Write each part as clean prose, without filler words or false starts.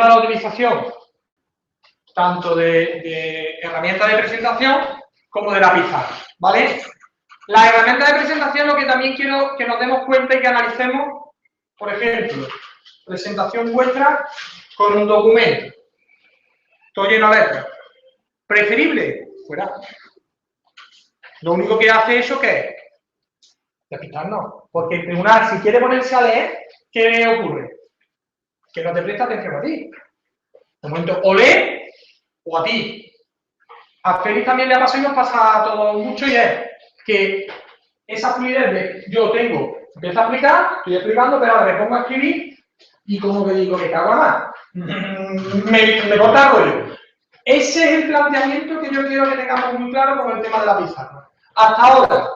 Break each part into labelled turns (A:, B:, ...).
A: de la utilización tanto de herramientas de presentación como de la pizarra, ¿vale? Las herramientas de presentación, lo que también quiero que nos demos cuenta y que analicemos, por ejemplo, presentación vuestra con un documento, todo lleno de letras. ¿Preferible? Fuera. Lo único que hace eso, ¿qué es? Despistarnos. Porque el tribunal, si quiere ponerse a leer, ¿qué ocurre? Que no te presta atención a ti. De momento, o lee o a ti. A Félix también le ha pasado y nos pasa a todos mucho, y es que esa fluidez de yo tengo, empiezo a explicar, estoy explicando, pero ahora me pongo a escribir y como que digo que cago a más. Me corta el rollo. Ese es el planteamiento que yo quiero que tengamos muy claro con el tema de la pizarra. Hasta ahora,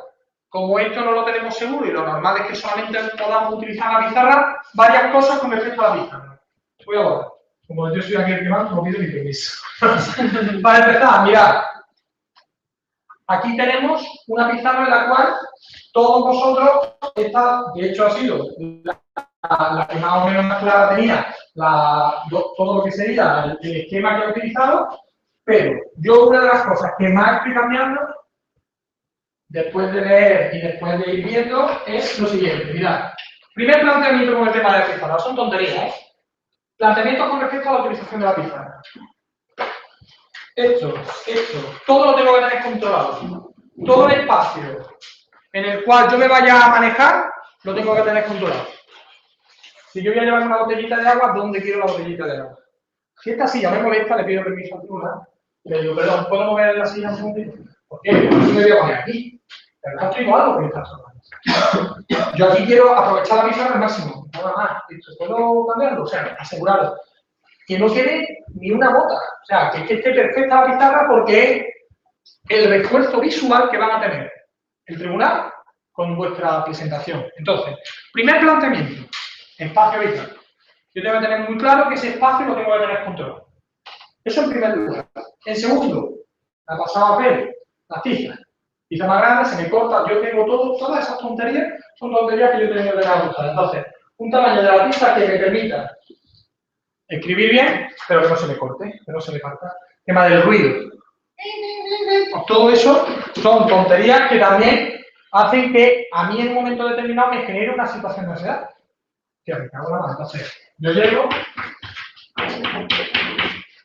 A: como esto no lo tenemos seguro y lo normal es que solamente podamos utilizar la pizarra, varias cosas con respecto a la pizarra. Voy a borrar. Como yo soy aquí el que más, no pido ni permiso. Para empezar, mirad. Aquí tenemos una pizarra en la cual todos vosotros, esta de hecho ha sido la que más o menos más clara tenía todo lo que sería el esquema que he utilizado, pero yo una de las cosas que más estoy cambiando, después de leer y después de ir viendo, es lo siguiente. Mirad, primer planteamiento con el tema de la pizarra, son tonterías, ¿eh? Planteamiento con respecto a la utilización de la pizarra. Esto, todo lo tengo que tener controlado. Todo el espacio en el cual yo me vaya a manejar, lo tengo que tener controlado. Si yo voy a llevar una botellita de agua, ¿dónde quiero la botellita de agua? Si esta silla me molesta, le pido permiso al tribunal. Le digo, perdón, ¿puedo mover la silla un segundito? ¿Por qué? Porque no me voy a poner aquí. Pero no estoy igual porque está solo. Yo aquí quiero aprovechar la pizarra al máximo. Nada más. ¿Puedo cambiarlo? O sea, asegurarlo. Que no quede ni una gota. O sea, que esté perfecta la pizarra porque es el refuerzo visual que van a tener el tribunal con vuestra presentación. Entonces, primer planteamiento, espacio vital. Yo tengo que tener muy claro que ese espacio lo tengo que tener controlado. Eso en primer lugar. En segundo, la pasada a ver las tizas. Tiza más grande, se me corta, yo tengo todas esas tonterías, son tonterías que yo tengo que tener ajustadas. Entonces, un tamaño de la tiza que me permita escribir bien, pero que no se me corte, que no se me falta. Tema del ruido. Pues todo eso son tonterías que también hacen que a mí en un momento determinado me genere una situación de ansiedad. Que me cago en la mano. Entonces, yo llego,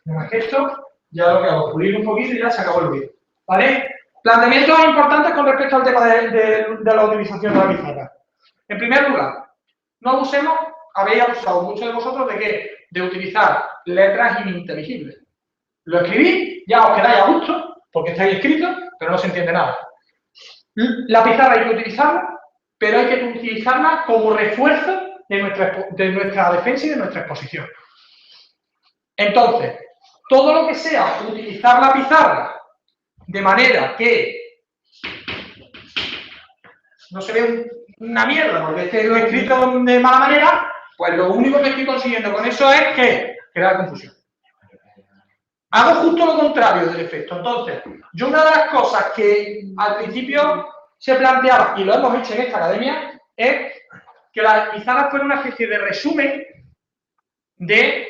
A: me gesto, ya lo que hago, pulir un poquito y ya se acabó el ruido. ¿Vale? Planteamientos importantes con respecto al tema de la utilización de la pizarra. En primer lugar, no abusemos, habéis abusado muchos de vosotros de qué? De utilizar letras ininteligibles. Lo escribís, ya os quedáis a gusto, porque estáis escritos, pero no se entiende nada. La pizarra hay que utilizarla, pero hay que utilizarla como refuerzo de nuestra defensa y de nuestra exposición. Entonces, todo lo que sea utilizar la pizarra de manera que no se ve una mierda, porque es que lo he escrito de mala manera, pues lo único que estoy consiguiendo con eso es que crear confusión. Hago justo lo contrario del efecto. Entonces, yo una de las cosas que al principio se planteaba, y lo hemos hecho en esta academia, es que las pizarras fueran una especie de resumen de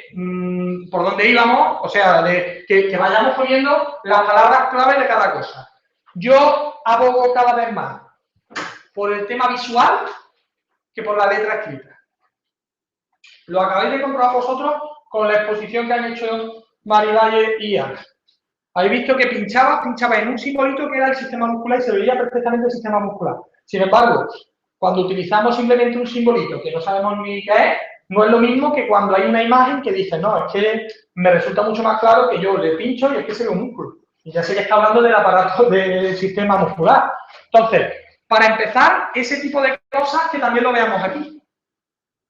A: por dónde íbamos, o sea, de que vayamos poniendo las palabras clave de cada cosa. Yo abogo cada vez más por el tema visual que por la letra escrita. Lo acabáis de comprobar vosotros con la exposición que han hecho Maridalle y Ana. Habéis visto que pinchaba en un simbolito que era el sistema muscular y se veía perfectamente el sistema muscular. Sin embargo, cuando utilizamos simplemente un simbolito que no sabemos ni qué es, no es lo mismo que cuando hay una imagen que dice, no, es que me resulta mucho más claro que yo le pincho y es que se ve un músculo. Y ya sé que está hablando del aparato del sistema muscular. Entonces, para empezar, ese tipo de cosas que también lo veamos aquí.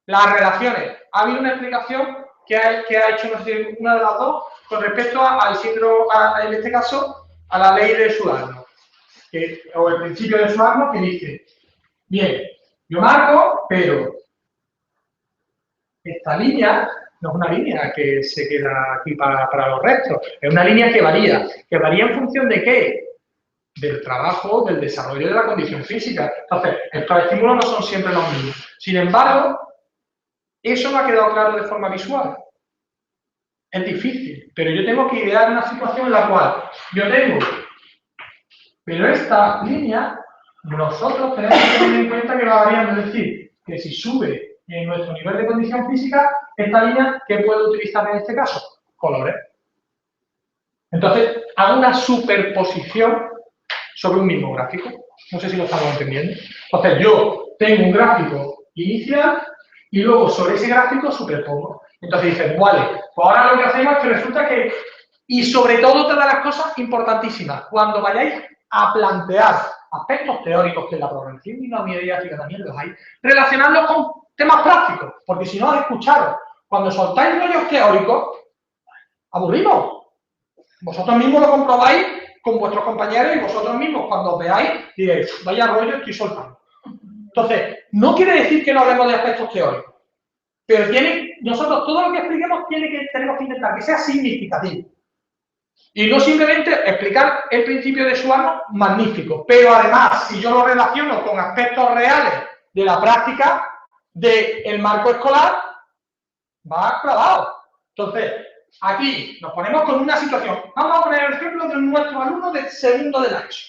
A: Las relaciones. Ha habido una explicación que ha hecho, no sé, una de las dos, con respecto al síndrome, en este caso, a la ley de Sudarno, o el principio de Sudarno, que dice, bien, yo marco, pero esta línea no es una línea que se queda aquí para los restos, es una línea que varía en función de qué, del trabajo, del desarrollo de la condición física. Entonces, estos estímulos no son siempre los mismos. Sin embargo, eso me ha quedado claro de forma visual. es difícil, pero yo tengo que idear una situación en la cual yo tengo, pero esta línea, nosotros tenemos que tener en cuenta que va variando, es decir, que si sube en nuestro nivel de condición física, esta línea, ¿qué puedo utilizar en este caso? Colores. Entonces, hago una superposición sobre un mismo gráfico. No sé si lo estamos entendiendo. Entonces, yo tengo un gráfico inicial y luego sobre ese gráfico superpongo. Entonces dices, vale, pues ahora lo que hacemos es que resulta que, y sobre todo otra de las cosas importantísimas, cuando vayáis a plantear aspectos teóricos que en la programación dinámica también los hay, relacionarlos con temas prácticos, porque si no, escucharos, cuando soltáis rollos teóricos, aburrimos. Vosotros mismos lo comprobáis con vuestros compañeros y vosotros mismos, cuando os veáis, diréis, vaya rollo estoy soltando. Entonces, no quiere decir que no hablemos de aspectos teóricos, pero nosotros todo lo que expliquemos tenemos que intentar que sea significativo. Y no simplemente explicar el principio de Suano, magnífico, pero además, si yo lo relaciono con aspectos reales de la práctica del marco escolar, va clavado. Entonces, aquí nos ponemos con una situación. Vamos a poner el ejemplo de nuestro alumno de segundo de la ESO.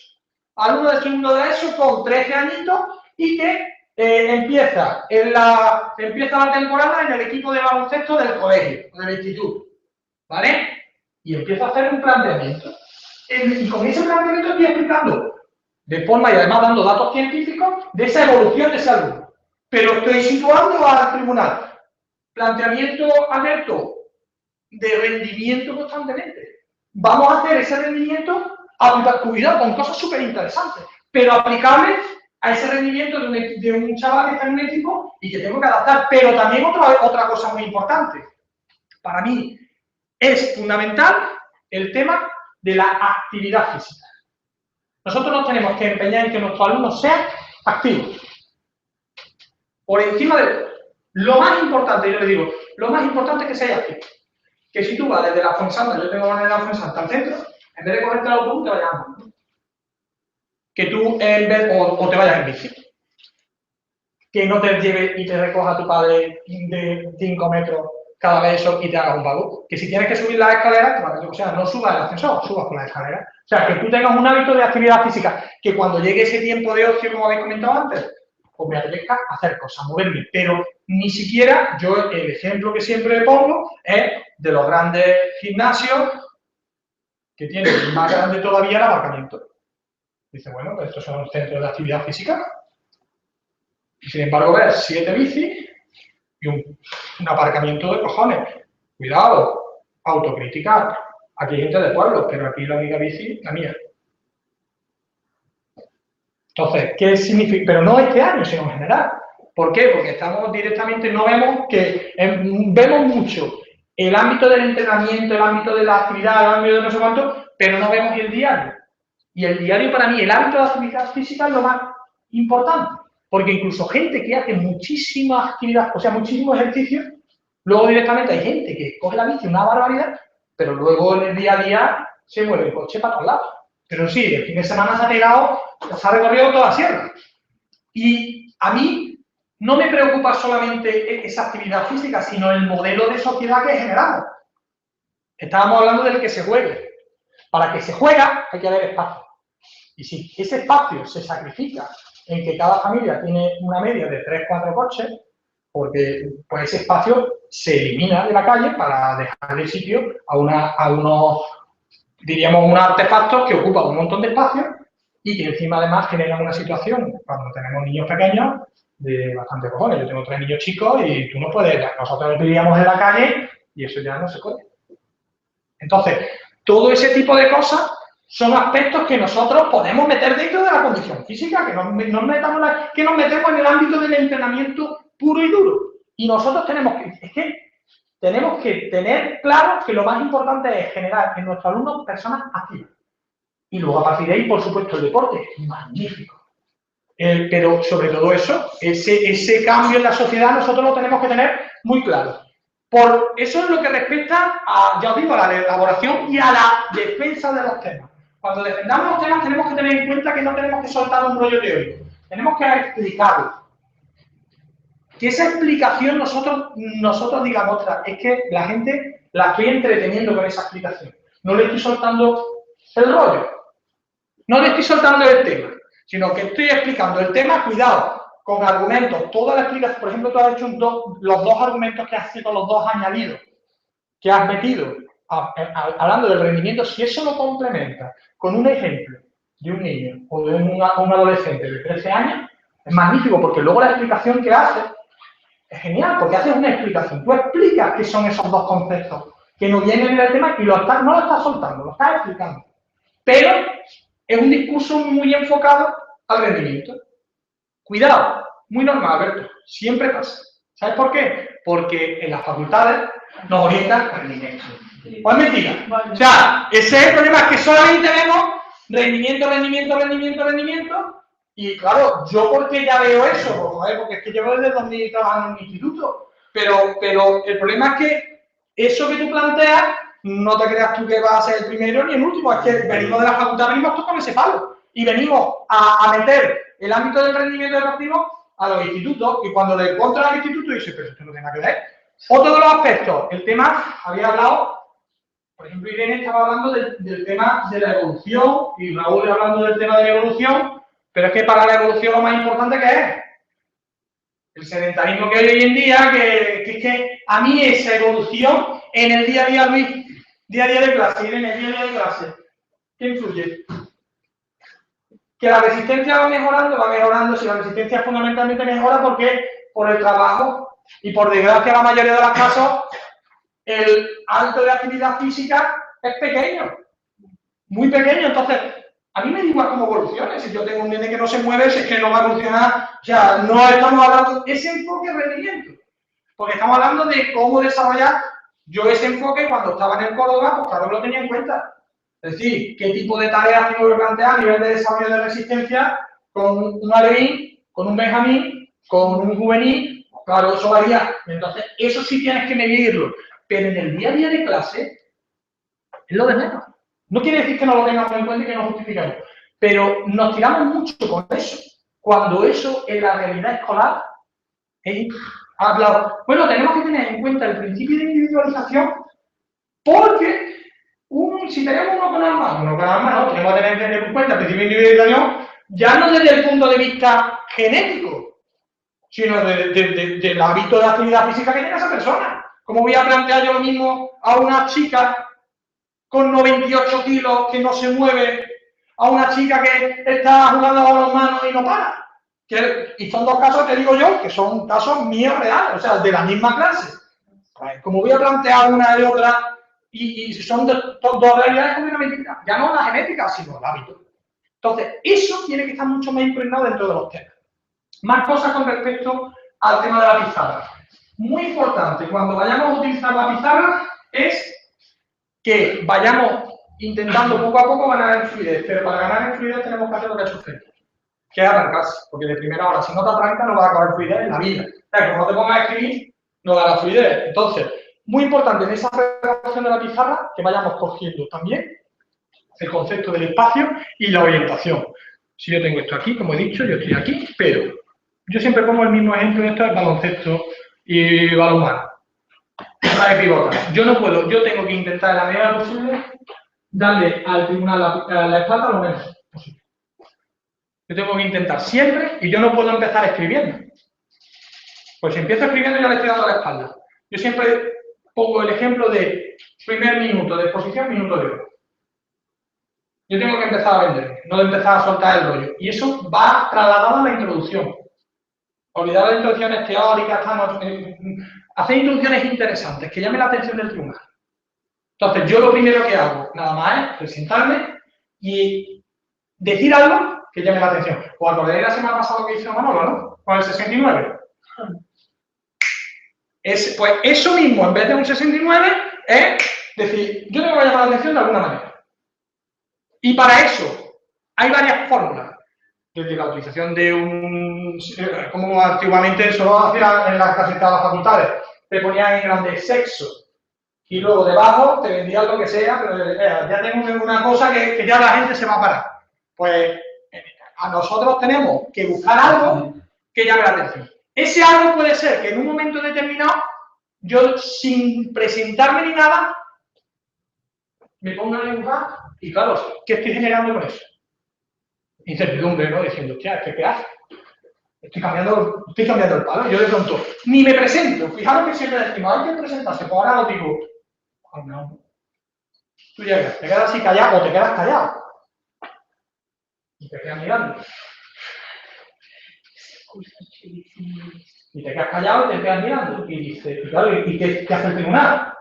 A: Alumno de segundo de la ESO con 13 añitos y que empieza la temporada en el equipo de baloncesto del colegio, del instituto. ¿Vale? Y empieza a hacer un planteamiento. Y con ese planteamiento estoy explicando de forma y además dando datos científicos de esa evolución de ese alumno. Pero estoy situando al tribunal. Planteamiento abierto de rendimiento constantemente. Vamos a hacer ese rendimiento, cuidado, con cosas súper interesantes, pero aplicables a ese rendimiento de un chaval que está en un equipo y que tengo que adaptar. Pero también otra cosa muy importante. Para mí es fundamental el tema de la actividad física. Nosotros nos tenemos que empeñar en que nuestros alumnos sean activos. Por encima de lo más importante, yo les digo, lo más importante es que seas activo. Que si tú vas desde la Fuensanta, yo tengo que ir de la Fuensanta al centro, en vez de cogerte el autobús, te vayas andando. Que tú, o te vayas en bici. Que no te lleve y te recoja a tu padre de 5 metros cada vez eso y te hagas un vago. Que si tienes que subir las escaleras, o sea, no subas el ascensor, subas por las escaleras. O sea, que tú tengas un hábito de actividad física, que cuando llegue ese tiempo de ocio, como habéis comentado antes, pues me apetezca hacer cosas, moverme. Pero ni siquiera, yo el ejemplo que siempre pongo es de los grandes gimnasios que tienen más grande todavía el aparcamiento. Dice, bueno, pues estos son centros de actividad física. Y sin embargo, ves 7 bicis y un aparcamiento de cojones. Cuidado, autocrítica. Aquí hay gente de pueblo, pero aquí la única bici, la mía. Entonces, ¿qué significa? Pero no este año, sino en general. ¿Por qué? Porque estamos directamente, no vemos que, vemos mucho el ámbito del entrenamiento, el ámbito de la actividad, el ámbito de no sé cuánto, pero no vemos el diario. Y el diario para mí, el ámbito de la actividad física es lo más importante. Porque incluso gente que hace muchísima actividad, o sea, muchísimo ejercicio, luego directamente hay gente que coge la bici una barbaridad, pero luego en el día a día se mueve el coche para todos lados. Pero sí, el fin de semana se ha recorrido toda la sierra. Y a mí no me preocupa solamente esa actividad física, sino el modelo de sociedad que generamos. Estábamos hablando del que se juegue. Para que se juega hay que haber espacio. Y si ese espacio se sacrifica en que cada familia tiene una media de 3-4 coches, porque pues ese espacio se elimina de la calle para dejarle sitio a unos, diríamos, unos artefactos que ocupan un montón de espacio y que encima además generan una situación, cuando tenemos niños pequeños, de bastante cojones. Yo tengo 3 niños chicos y tú no puedes, nosotros vivíamos en la calle y eso ya no se puede. Entonces, todo ese tipo de cosas son aspectos que nosotros podemos meter dentro de la condición física, que nos metemos en el ámbito del entrenamiento puro y duro. Y nosotros tenemos que tener claro que lo más importante es generar en nuestros alumnos personas activas. Y luego a partir de ahí, por supuesto, el deporte, magnífico. Pero sobre todo eso, ese cambio en la sociedad nosotros lo tenemos que tener muy claro. Por eso es lo que respecta a, ya os digo, a la elaboración y a la defensa de los temas. Cuando defendamos los temas tenemos que tener en cuenta que no tenemos que soltar un rollo teórico. Tenemos que explicarlo. Que esa explicación nosotros digamos, es que la gente La estoy entreteniendo con esa explicación. No le estoy soltando el rollo. No le estoy soltando el tema, sino que estoy explicando el tema, cuidado, con argumentos. Toda la explicación, por ejemplo, tú has hecho los dos argumentos que has hecho, los dos añadidos que has metido, hablando del rendimiento, si eso lo complementa con un ejemplo de un niño o de un adolescente de 13 años, es magnífico, porque luego la explicación que haces es genial, porque haces una explicación. Tú explicas qué son esos dos conceptos que no vienen en el tema y no lo estás soltando, lo estás explicando. Pero es un discurso muy enfocado al rendimiento. Cuidado, muy normal, Alberto, siempre pasa. ¿Sabes por qué? Porque en las facultades nos orientan al rendimiento. ¿Cuál mentira? O sea, ese es el problema, es que solamente vemos rendimiento, rendimiento, rendimiento, rendimiento. Y claro, yo porque ya veo eso, pues, joder, porque es que llevo desde 2000 trabajando en un instituto. Pero el problema es que eso que tú planteas, no te creas tú que vas a ser el primero ni el último. Es que venimos de la facultad, venimos todos con ese palo. Y venimos a meter el ámbito del rendimiento deportivo a los institutos. Y cuando le encuentras al instituto, dices, pero esto no tiene nada que ver. Otro de los aspectos, el tema, había hablado, por ejemplo, Irene estaba hablando del tema de la evolución y Raúl hablando del tema de la evolución, pero es que para la evolución lo más importante que es el sedentarismo que hay hoy en día, que es que a mí esa evolución en el día a día, Luis, día a día de clase, Irene, día a día de clase, ¿qué influye? Que la resistencia va mejorando, si la resistencia fundamentalmente mejora porque por el trabajo y por desgracia la mayoría de los casos el hábito de actividad física es pequeño, muy pequeño, entonces a mí me da igual cómo evolucione, si yo tengo un nene que no se mueve, si es que no va a evolucionar, o sea, no estamos hablando de ese enfoque de rendimiento, porque estamos hablando de cómo desarrollar yo ese enfoque cuando estaba en el Córdoba, pues claro, lo tenía en cuenta. Es decir, qué tipo de tareas tengo que plantear a nivel de desarrollo de resistencia con un alevín, con un benjamín, con un juvenil, claro, eso varía. Entonces, eso sí tienes que medirlo. Pero en el día a día de clase, es lo de menos. No quiere decir que no lo tengamos en cuenta y que no justifiquemos. Pero nos tiramos mucho con eso. Cuando eso en la realidad escolar es hablado. Bueno, tenemos que tener en cuenta el principio de individualización porque si tenemos uno con armas no, tenemos que tener en cuenta el principio de individualización ya no desde el punto de vista genético, sino del hábito de actividad física que tiene esa persona. ¿Cómo voy a plantear yo lo mismo a una chica con 98 kilos que no se mueve, a una chica que está jugando a balonmano y no para? Y son dos casos que digo yo, que son casos míos reales, o sea, de la misma clase. Pues, ¿cómo voy a plantear una y otra? Y son dos realidades completamente distintas. Ya no la genética, sino el hábito. Entonces, eso tiene que estar mucho más impregnado dentro de los temas. Más cosas con respecto al tema de la pizarra. Muy importante, cuando vayamos a utilizar la pizarra, es que vayamos intentando poco a poco ganar en fluidez. Pero para ganar en fluidez tenemos que hacer lo que ha hecho usted, que es arrancarse. Porque de primera hora, si no te arrancas, no vas a acabar fluidez en la vida. O sea, como no te pongas a escribir, no da la fluidez. Entonces, muy importante en esa redacción de la pizarra que vayamos cogiendo también el concepto del espacio y la orientación. Si yo tengo esto aquí, como he dicho, yo estoy aquí, pero yo siempre pongo el mismo ejemplo en esto del baloncesto y balonmano. La de pivota. Yo no puedo, yo tengo que intentar en la medida posible darle al tribunal la espalda lo menos posible. Yo tengo que intentar siempre y yo no puedo empezar escribiendo. Pues si empiezo escribiendo ya le estoy dando la espalda. Yo siempre pongo el ejemplo de primer minuto de exposición, minuto de oro. Yo tengo que empezar a vender, no de empezar a soltar el rollo. Y eso va trasladado a la introducción. Olvidar las introducciones teóricas, hacer introducciones interesantes, que llamen la atención del tribunal. Entonces, yo lo primero que hago, nada más, es presentarme y decir algo que llame la atención. ¿Os acordáis la semana pasada que hizo Manolo, no? Con el 69. Pues eso mismo, en vez de un 69, es decir, yo tengo que llamar la atención de alguna manera. Y para eso hay varias fórmulas. Desde la utilización de como antiguamente solo hacían en las casetas de las facultades, te ponían en grande sexo y luego debajo te vendían lo que sea, pero ya tengo una cosa que ya la gente se va a parar. Pues a nosotros tenemos que buscar algo que llame la atención. Ese algo puede ser que en un momento determinado yo sin presentarme ni nada, me pongo a dibujar y claro, ¿qué estoy generando con eso? Incertidumbre, ¿no? Diciendo, hostia, ¿qué haces? Estoy cambiando el palo. Yo de pronto ni me presento. Fijaros que siempre decimos, hay que presentarse. Pues ahora lo digo, oh, no. Tú llegas, te quedas así callado o te quedas callado. Y te quedas mirando. Y te quedas callado y te quedas mirando. Y dices, claro, ¿y qué hace el tribunal?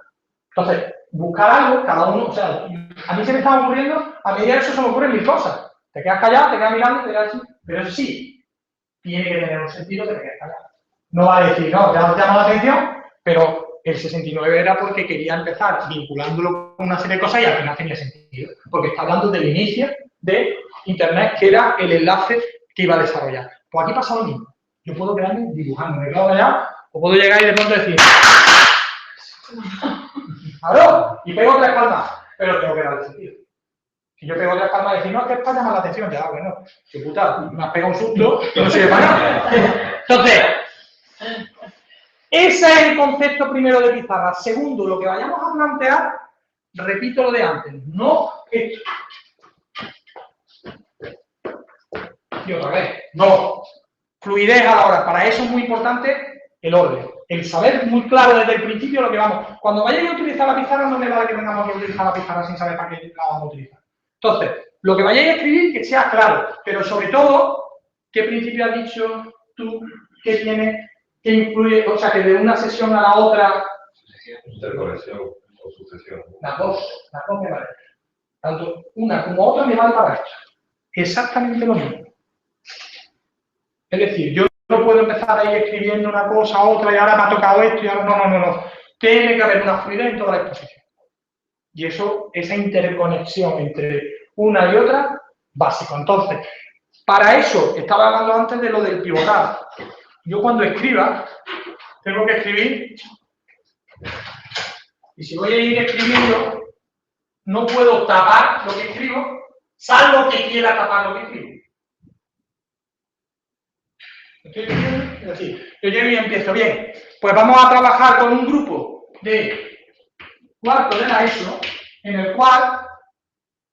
A: Entonces, buscar algo, cada uno, o sea, a mí se me está ocurriendo, a medida de eso se me ocurren mil cosas. Te quedas callado, te quedas mirando, te quedas así. Pero eso sí, tiene que tener un sentido que te quedes callado. No va a decir, no, ya te llama la atención, pero el 69 era porque quería empezar vinculándolo con una serie de cosas y al final tenía sentido. Porque está hablando del inicio de Internet, que era el enlace que iba a desarrollar. Pues aquí pasa lo mismo. Yo puedo quedarme dibujando, me quedo callado, o puedo llegar y de pronto decir, ¡claro! Y pego 3 palmas, pero tengo que darle sentido. Si yo pego 3 palmas y decir, no, es que es para llamar la atención, ya, bueno, que puta, me has pegado un susto que no sirve para nada. Entonces, ese es el concepto primero de pizarra. Segundo, lo que vayamos a plantear, repito lo de antes, no esto. Y otra vez, no. Fluidez a la hora. Para eso es muy importante el orden. El saber muy claro desde el principio lo que vamos. Cuando vayáis a utilizar la pizarra, no me vale que vengamos a utilizar la pizarra sin saber para qué la vamos a utilizar. Entonces, lo que vayáis a escribir, que sea claro. Pero sobre todo, ¿qué principio has dicho tú que tiene, que influye, o sea, que de una sesión a la otra?
B: Interconexión o sucesión.
A: Las dos me valen. Tanto una como otra me vale para esto. Exactamente lo mismo. Es decir, yo no puedo empezar a ir escribiendo una cosa, otra, y ahora me ha tocado esto, y ahora no. Tiene que haber una fluidez en toda la exposición. Y eso, esa interconexión entre una y otra, básico. Entonces, para eso, estaba hablando antes de lo del pivotar. Yo cuando escriba, tengo que escribir, y si voy a ir escribiendo, no puedo tapar lo que escribo, salvo que quiera tapar lo que escribo. Es decir, yo llego y empiezo, bien, pues vamos a trabajar con un grupo de cuarto de la ESO, en el cual,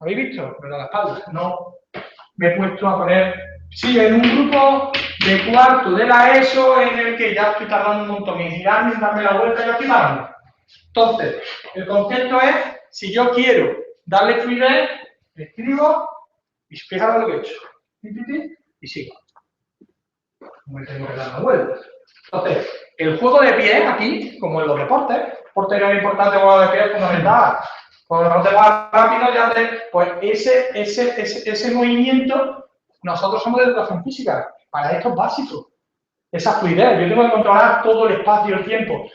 A: ¿habéis visto? Me da la espalda, no, me he puesto a poner, sí, en un grupo de cuarto de la ESO en el que ya estoy tardando un montón en girarme, en darme la vuelta, ya estoy tardando. Entonces, el concepto es, si yo quiero darle fluidez, escribo y fijaros lo que he hecho. Y sigo. No me tengo que dar la vuelta. Entonces, el juego de pie aquí, como en los deportes, portero es importante, juego de pie es fundamental. Cuando no te vas rápido, ya pues ese movimiento, nosotros somos de educación física. Para esto es básico. Esa fluidez. Yo tengo que controlar todo el espacio y el tiempo.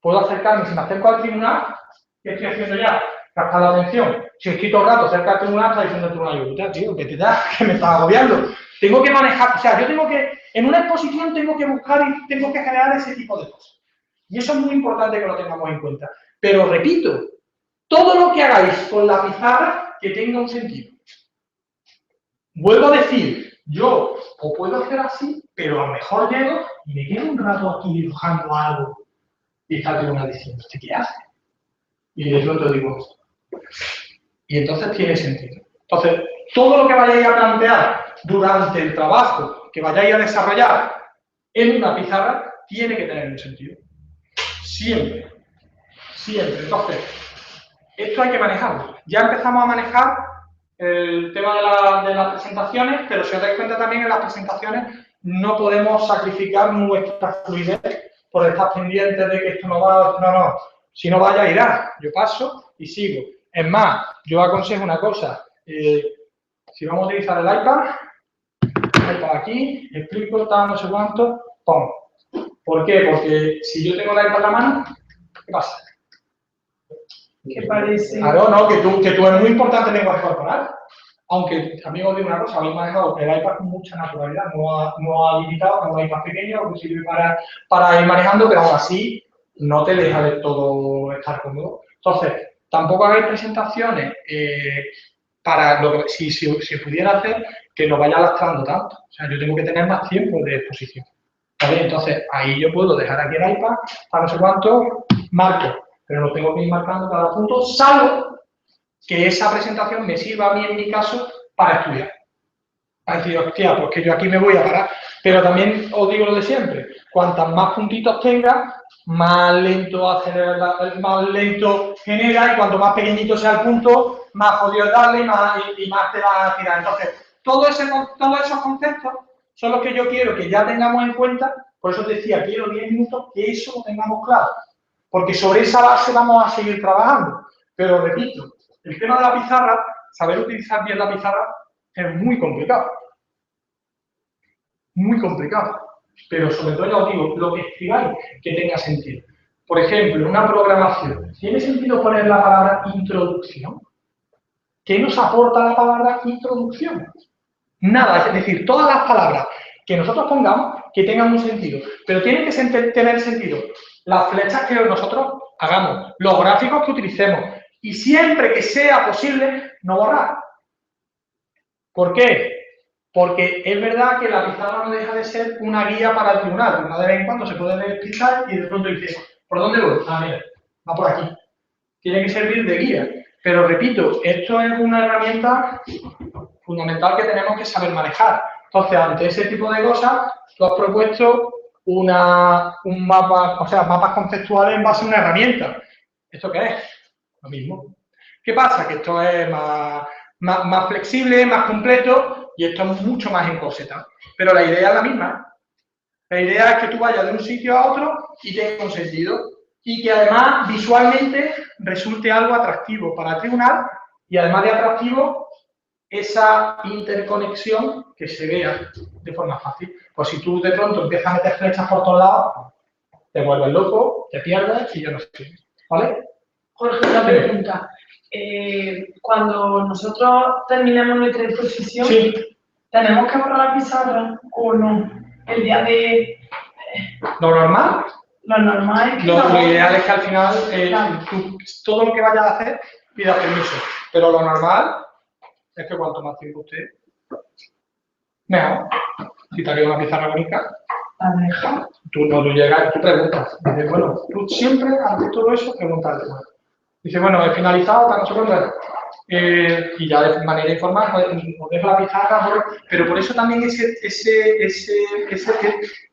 A: Puedo acercarme, si me acerco al tribunal, ¿qué estoy haciendo ya? Captar la atención. Si estoy todo el rato cerca del tribunal, está diciendo el tribunal, tío, que te da, que me estás agobiando. Tengo que manejar, o sea, yo tengo que, en una exposición tengo que buscar y tengo que generar ese tipo de cosas. Y eso es muy importante que lo tengamos en cuenta. Pero repito, todo lo que hagáis con la pizarra que tenga un sentido. Vuelvo a decir, yo o puedo hacer así, pero a lo mejor llego y me quedo un rato aquí dibujando algo. Y está el tribunal diciendo, ¿usted qué hace? Y de pronto digo, y entonces tiene sentido. Entonces, todo lo que vayáis a plantear durante el trabajo que vayáis a desarrollar en una pizarra tiene que tener un sentido. Siempre. Siempre. Entonces, esto hay que manejarlo. Ya empezamos a manejar el tema de las presentaciones, pero si os dais cuenta también en las presentaciones no podemos sacrificar nuestra fluidez por estar pendientes de que esto no va, no. Si no vaya, irá. Yo paso y sigo. Es más, yo aconsejo una cosa. Si vamos a utilizar el iPad aquí, explico, tal, no sé cuánto, pum. ¿Por qué? Porque si yo tengo el iPad en la mano, ¿qué pasa?
C: ¿Qué parece?
A: Claro, no, que tú es muy importante el lenguaje corporal. Aunque, también os digo una cosa, habéis manejado el iPad con mucha naturalidad, no ha limitado, no un iPad pequeño, que sirve para ir manejando, pero aún así no te deja de todo estar cómodo. Entonces, tampoco hagáis presentaciones para lo que, si pudiera hacer, que lo vaya lastrando tanto. O sea, yo tengo que tener más tiempo de exposición. ¿Vale? Entonces, ahí yo puedo dejar aquí el iPad para no sé cuánto, marco, pero no tengo que ir marcando cada punto, salvo que esa presentación me sirva a mí, en mi caso, para estudiar. Para decir, hostia, pues que yo aquí me voy a parar. Pero también os digo lo de siempre, cuantas más puntitos tenga, más lento acelera, más lento genera, y cuanto más pequeñito sea el punto, más jodido es darle y más te va a tirar. Entonces, todos esos conceptos son los que yo quiero que ya tengamos en cuenta. Por eso os decía, quiero 10 minutos que eso lo tengamos claro. Porque sobre esa base vamos a seguir trabajando. Pero repito, el tema de la pizarra, saber utilizar bien la pizarra, es muy complicado. Muy complicado. Pero sobre todo, ya os digo, lo que escribáis que tenga sentido. Por ejemplo, en una programación, ¿tiene sentido poner la palabra introducción? ¿Qué nos aporta la palabra introducción? Nada, es decir, todas las palabras que nosotros pongamos que tengan un sentido, pero tienen que tener sentido las flechas que nosotros hagamos, los gráficos que utilicemos, y siempre que sea posible, no borrar. ¿Por qué? Porque es verdad que la pizarra no deja de ser una guía para el tribunal. De vez en cuando se puede despistar y de pronto dice, ¿por dónde voy? Ah, mira, va por aquí. Tiene que servir de guía. Pero repito, esto es una herramienta fundamental que tenemos que saber manejar. Entonces, ante ese tipo de cosas, tú has propuesto un mapa, o sea, mapas conceptuales en base a una herramienta. ¿Esto qué es? Lo mismo. ¿Qué pasa? Que esto es más flexible, más completo, y esto es mucho más encorsetado. Pero la idea es la misma. La idea es que tú vayas de un sitio a otro y tenga un sentido. Y que además visualmente resulte algo atractivo para el tribunal, y además de atractivo, esa interconexión que se vea de forma fácil. Pues si tú de pronto empiezas a meter flechas por todos lados, te vuelves loco, te pierdes y yo no sé. ¿Vale?
C: Jorge, una pregunta. Cuando nosotros terminamos nuestra exposición,
A: Sí.
C: ¿tenemos que borrar la pizarra o no? El día de...
A: Lo normal,
C: Lo normal es que...
A: lo ideal es que al final
C: Claro.
A: tú, todo lo que vayas a hacer pidas permiso. Pero lo normal es que cuanto más tiempo usted, mejor. Si te haría una pizarra bonita,
C: La deja.
A: tú llegas, tú preguntas. Dices, bueno, tú siempre, ante todo eso, preguntas. Dice, bueno, he finalizado, para nosotros, y ya de manera informal, os dejo la pizarra, pero por eso también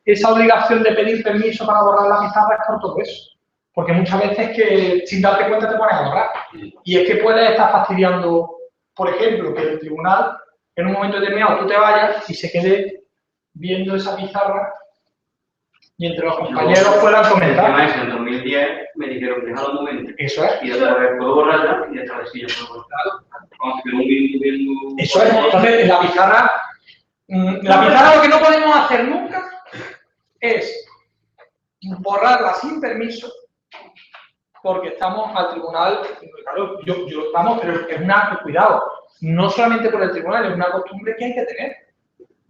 A: esa obligación de pedir permiso para borrar la pizarra es por todo eso. Porque muchas veces que sin darte cuenta te pones a borrar. Y es que puedes estar fastidiando, por ejemplo, que el tribunal en un momento determinado tú te vayas y se quede viendo esa pizarra y entre los compañeros puedan comentar.
D: En el 2010 me dijeron, déjalo un momento.
A: Eso es.
D: Y otra vez puedo borrarla y esta vez sí yo puedo borrarla. Cuando se quedó un minuto viendo...
A: Eso es. Entonces, la pizarra lo que no podemos hacer nunca es borrarla sin permiso, porque estamos al tribunal, claro, yo estamos, pero es una, cuidado, no solamente por el tribunal, es una costumbre que hay que tener.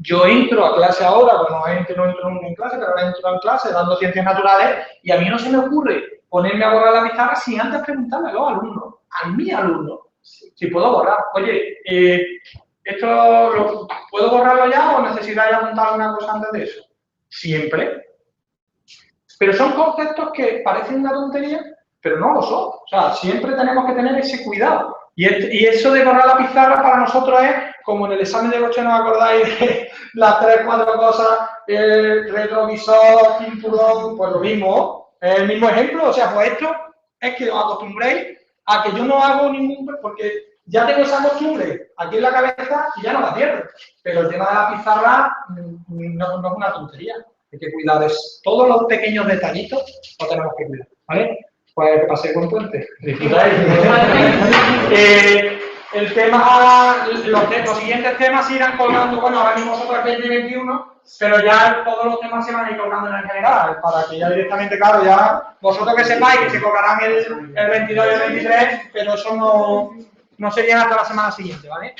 A: Yo entro a clase ahora, bueno, no entro nunca en clase, pero ahora entro en clase dando ciencias naturales, y a mí no se me ocurre ponerme a borrar la pizarra sin antes preguntarle a los alumnos, a mi alumno, si puedo borrar. Oye, ¿esto puedo borrarlo ya o necesitáis apuntar alguna cosa antes de eso? Siempre. Pero son conceptos que parecen una tontería, pero no lo son. O sea, siempre tenemos que tener ese cuidado. Y eso de borrar la pizarra para nosotros es como en el examen de coche, ¿no os acordáis de las 3 o 4 cosas? Retrovisor, cinturón, pues lo mismo. Es el mismo ejemplo. O sea, pues esto es que os acostumbréis a que yo no hago ningún... porque ya tengo esa costumbre aquí en la cabeza y ya no la pierdo. Pero el tema de la pizarra no es una tontería. Hay que cuidar todos los pequeños detallitos, los tenemos que cuidar, ¿vale? Pues que pase buen puente. Disfrutáis. El tema, los siguientes temas se irán colgando, bueno, ahora mismo nosotros es 2021, pero ya todos los temas se van a ir colgando en general, para que ya directamente, claro, ya vosotros que sepáis que se colgarán el 22 y el 23, pero eso no sería hasta la semana siguiente, ¿vale?